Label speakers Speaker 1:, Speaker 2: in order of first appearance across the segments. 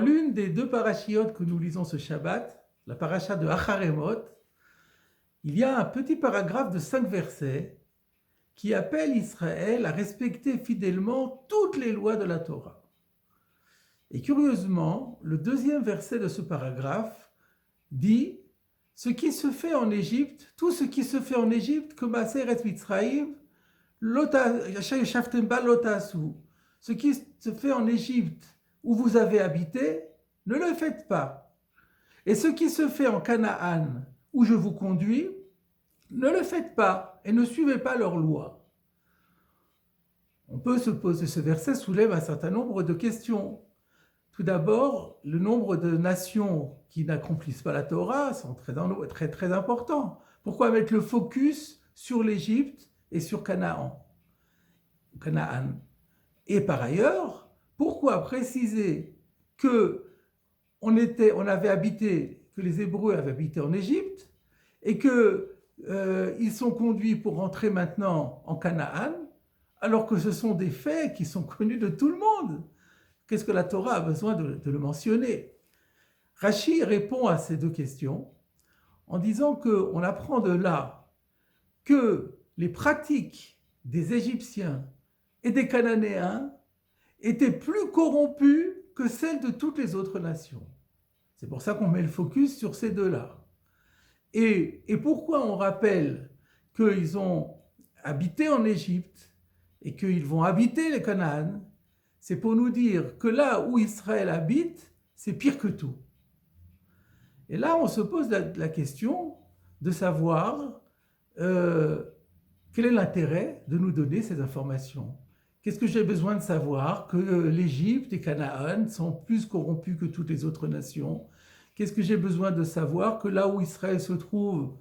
Speaker 1: l'une des deux parachiotes que nous lisons ce Shabbat, la paracha de Acharemot, il y a un petit paragraphe de 5 versets qui appelle Israël à respecter fidèlement toutes les lois de la Torah. Et curieusement, le deuxième verset de ce paragraphe dit « Ce qui se fait en Égypte, tout ce qui se fait en Égypte, comme à Seret Mitzraïm, ce qui se fait en Égypte où vous avez habité, ne le faites pas. Et ce qui se fait en Canaan où je vous conduis, ne le faites pas et ne suivez pas leurs lois. » On peut se poser, ce verset soulève un certain nombre de questions. Tout d'abord, le nombre de nations qui n'accomplissent pas la Torah sont très importants. Pourquoi mettre le focus sur l'Égypte et sur Canaan? Et par ailleurs, pourquoi préciser que que les Hébreux avaient habité en Égypte et qu'ils sont conduits pour rentrer maintenant en Canaan, alors que ce sont des faits qui sont connus de tout le monde? Qu'est-ce que la Torah a besoin de le mentionner? Rashi répond à ces deux questions en disant qu'on apprend de là que les pratiques des Égyptiens et des Cananéens étaient plus corrompues que celles de toutes les autres nations. C'est pour ça qu'on met le focus sur ces deux-là. Et pourquoi on rappelle qu'ils ont habité en Égypte et qu'ils vont habiter les Canaan? C'est pour nous dire que là où Israël habite, c'est pire que tout. Et là, on se pose la question de savoir quel est l'intérêt de nous donner ces informations. Qu'est-ce que j'ai besoin de savoir? Que l'Égypte et Canaan sont plus corrompus que toutes les autres nations. Qu'est-ce que j'ai besoin de savoir? Que là où Israël se trouve,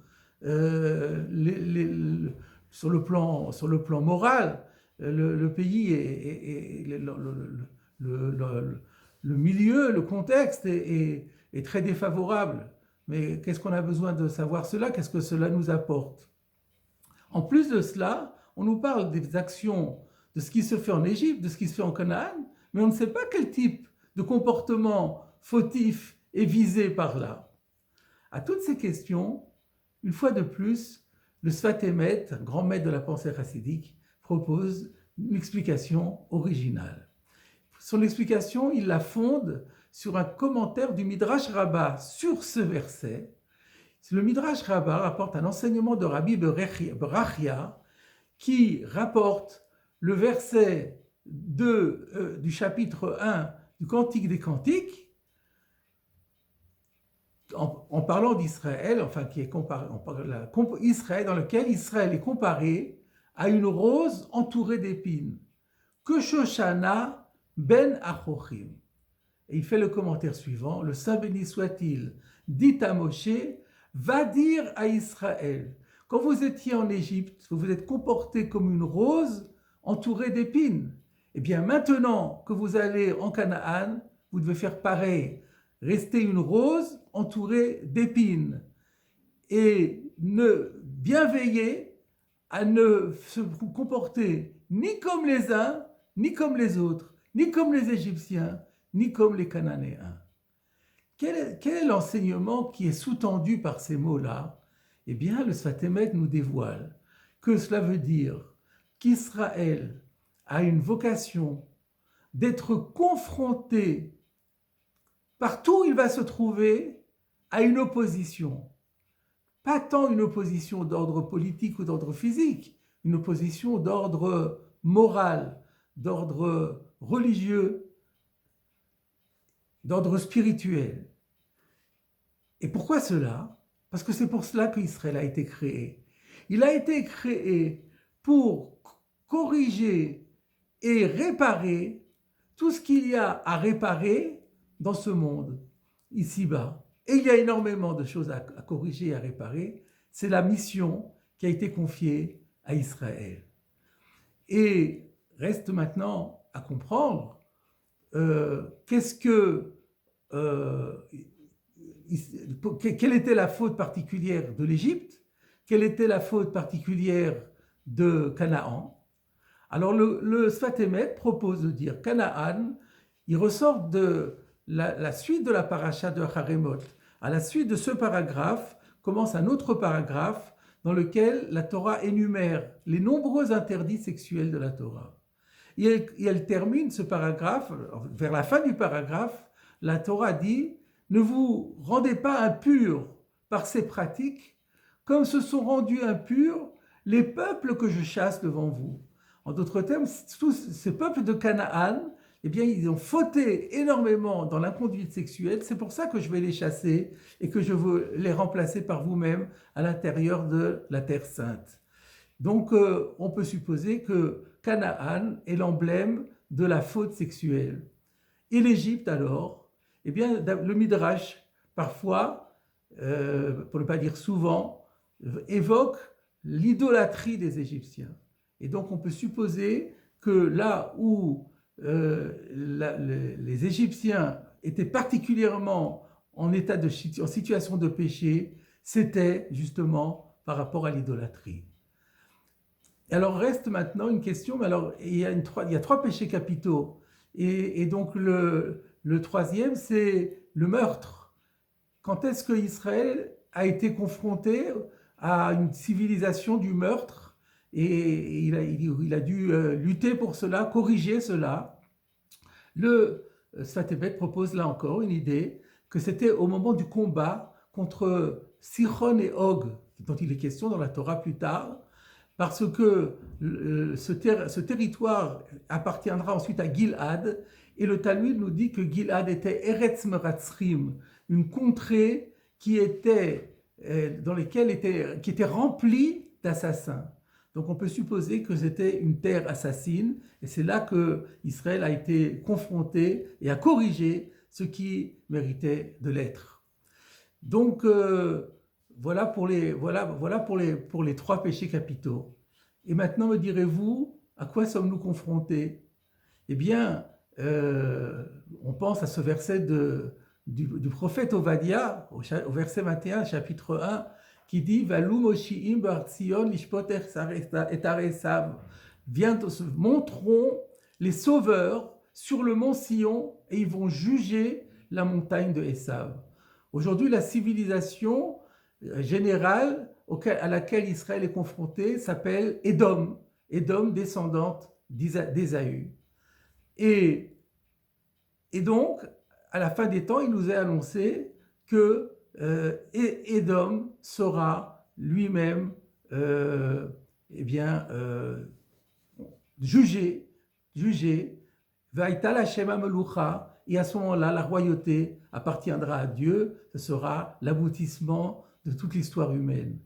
Speaker 1: sur le plan moral, le pays et le milieu, le contexte est très défavorable. Mais qu'est-ce qu'on a besoin de savoir cela? Qu'est-ce que cela nous apporte? En plus de cela, on nous parle des actions, de ce qui se fait en Égypte, de ce qui se fait en Canaan, mais on ne sait pas quel type de comportement fautif est visé par là. À toutes ces questions, une fois de plus, le Sfat Emet, grand maître de la pensée chassidique, propose une explication originale. Son explication, il la fonde sur un commentaire du Midrash Rabbah sur ce verset. Le Midrash Rabbah rapporte un enseignement de Rabbi Berachia qui rapporte le verset du chapitre 1 du Cantique des Cantiques en parlant d'Israël, enfin qui est comparé, Israël, dans lequel Israël est comparé à une rose entourée d'épines. Que Shoshana ben Achochim. Et il fait le commentaire suivant, le Saint béni soit-il, dit à Moshe, va dire à Israël, quand vous étiez en Égypte, vous vous êtes comporté comme une rose entourée d'épines. Eh bien maintenant que vous allez en Canaan, vous devez faire pareil. Rester une rose entourée d'épines. Et bien veiller à ne se comporter ni comme les uns, ni comme les autres, ni comme les Égyptiens, ni comme les Cananéens. Quel est l'enseignement qui est sous-tendu par ces mots-là? Eh bien, le Sfat Emet nous dévoile que cela veut dire qu'Israël a une vocation d'être confronté partout où il va se trouver à une opposition. Pas tant une opposition d'ordre politique ou d'ordre physique, une opposition d'ordre moral, d'ordre religieux, d'ordre spirituel. Et pourquoi cela? Parce que c'est pour cela qu'Israël a été créé. Il a été créé pour corriger et réparer tout ce qu'il y a à réparer dans ce monde, ici-bas. Et il y a énormément de choses à corriger et à réparer. C'est la mission qui a été confiée à Israël. Et reste maintenant à comprendre quelle était la faute particulière de l'Égypte, quelle était la faute particulière de Canaan. Alors le Sfat Emet propose de dire Canaan, il ressort de la suite de la paracha de Haremot. À la suite de ce paragraphe, commence un autre paragraphe dans lequel la Torah énumère les nombreux interdits sexuels de la Torah. Et elle termine ce paragraphe, vers la fin du paragraphe, la Torah dit « Ne vous rendez pas impurs par ces pratiques, comme se sont rendus impurs les peuples que je chasse devant vous. » En d'autres termes, tous ces peuples de Canaan, eh bien, ils ont fauté énormément dans l'inconduite sexuelle. C'est pour ça que je vais les chasser et que je veux les remplacer par vous-même à l'intérieur de la Terre Sainte. Donc, on peut supposer que Canaan est l'emblème de la faute sexuelle. Et l'Égypte, alors, eh bien, le Midrash, parfois, pour ne pas dire souvent, évoque l'idolâtrie des Égyptiens. Et donc, on peut supposer que là où les Égyptiens étaient particulièrement en situation de péché, c'était justement par rapport à l'idolâtrie. Alors reste maintenant une question, mais alors il y a trois péchés capitaux, et donc le troisième, c'est le meurtre. Quand est-ce que Israël a été confronté à une civilisation du meurtre, et il a dû lutter pour cela, corriger cela? Le Sfat Emet propose là encore une idée, que c'était au moment du combat contre Sichon et Og, dont il est question dans la Torah plus tard, parce que ce territoire appartiendra ensuite à Gilad, et le Talmud nous dit que Gilad était Eretz Meratzrim, une contrée qui était remplie d'assassins. Donc on peut supposer que c'était une terre assassine, et c'est là que Israël a été confronté et a corrigé ce qui méritait de l'être. Donc voilà pour les trois péchés capitaux. Et maintenant, me direz-vous, à quoi sommes-nous confrontés? Eh bien, on pense à ce verset du prophète Ovadia, au verset 21, chapitre 1, qui dit « Valou Moshiim bar Tzion lishpot et aresav » monteront les sauveurs sur le mont Sion et ils vont juger la montagne de Esav. Aujourd'hui, la civilisation générale à laquelle Israël est confronté s'appelle Édom, descendante d'Ésaü. Et donc, à la fin des temps, il nous est annoncé que Édom sera lui-même jugé, Vaïtal Hashem Amelucha, et à ce moment-là, la royauté appartiendra à Dieu, ce sera l'aboutissement de toute l'histoire humaine.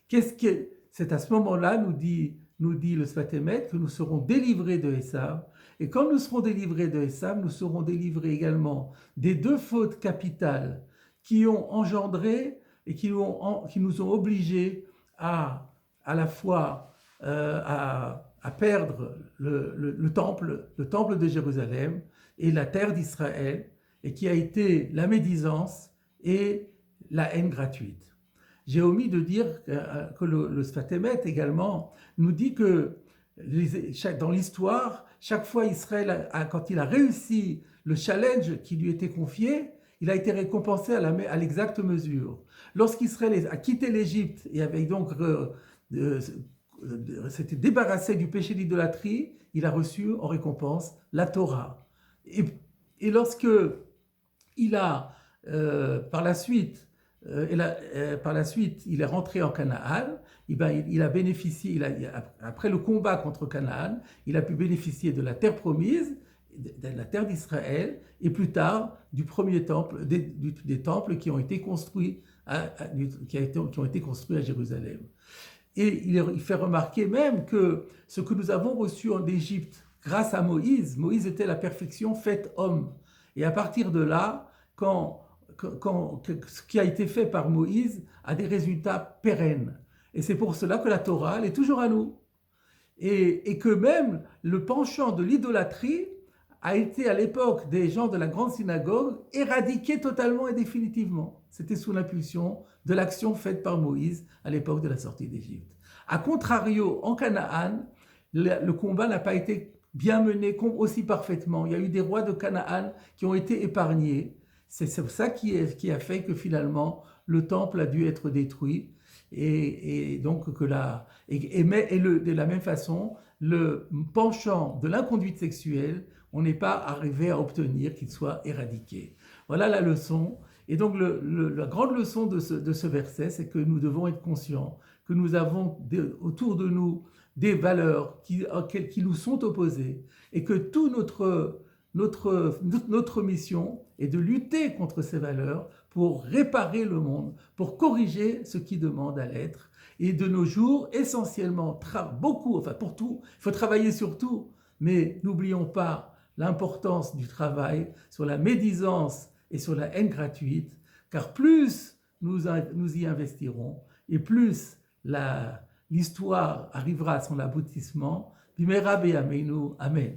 Speaker 1: C'est à ce moment-là, nous dit le Sfat Emet, que nous serons délivrés de Esav, et quand nous serons délivrés de Esav, nous serons délivrés également des deux fautes capitales qui ont engendré et qui nous ont obligés à la fois à perdre le temple de Jérusalem et la terre d'Israël, et qui a été la médisance et la haine gratuite. J'ai omis de dire que le Sfat Emet également nous dit que dans l'histoire, chaque fois Israël, quand il a réussi le challenge qui lui était confié, il a été récompensé à l'exacte mesure. Lorsqu'Israël a quitté l'Égypte et avait donc s'était débarrassé du péché d'idolâtrie, il a reçu en récompense la Torah. Et lorsque il a par la suite il est rentré en Canaan, il a bénéficié, après le combat contre Canaan, il a pu bénéficier de la terre promise, de la terre d'Israël, et plus tard du premier temple, des temples qui ont été construits qui ont été construits à Jérusalem. Et il fait remarquer même que ce que nous avons reçu en Égypte grâce à Moïse était la perfection faite homme. Et à partir de là, ce qui a été fait par Moïse a des résultats pérennes. Et c'est pour cela que la Torah, elle est toujours à nous. Et que même le penchant de l'idolâtrie a été, à l'époque des gens de la grande synagogue, éradiqué totalement et définitivement. C'était sous l'impulsion de l'action faite par Moïse à l'époque de la sortie d'Égypte. A contrario, en Canaan, le combat n'a pas été bien mené aussi parfaitement. Il y a eu des rois de Canaan qui ont été épargnés. C'est ça qui a fait que finalement le temple a dû être détruit. Et donc que de la même façon, le penchant de l'inconduite sexuelle, on n'est pas arrivé à obtenir qu'il soit éradiqué. Voilà la leçon. Et donc la grande leçon de ce verset, c'est que nous devons être conscients que nous avons autour de nous des valeurs qui nous sont opposées et que toute notre mission est de lutter contre ces valeurs pour réparer le monde, pour corriger ce qui demande à l'être. Et de nos jours, essentiellement, beaucoup, enfin pour tout, il faut travailler sur tout, mais n'oublions pas l'importance du travail sur la médisance et sur la haine gratuite, car plus nous y investirons et plus l'histoire arrivera à son aboutissement. Bimera beyameinu, Amen.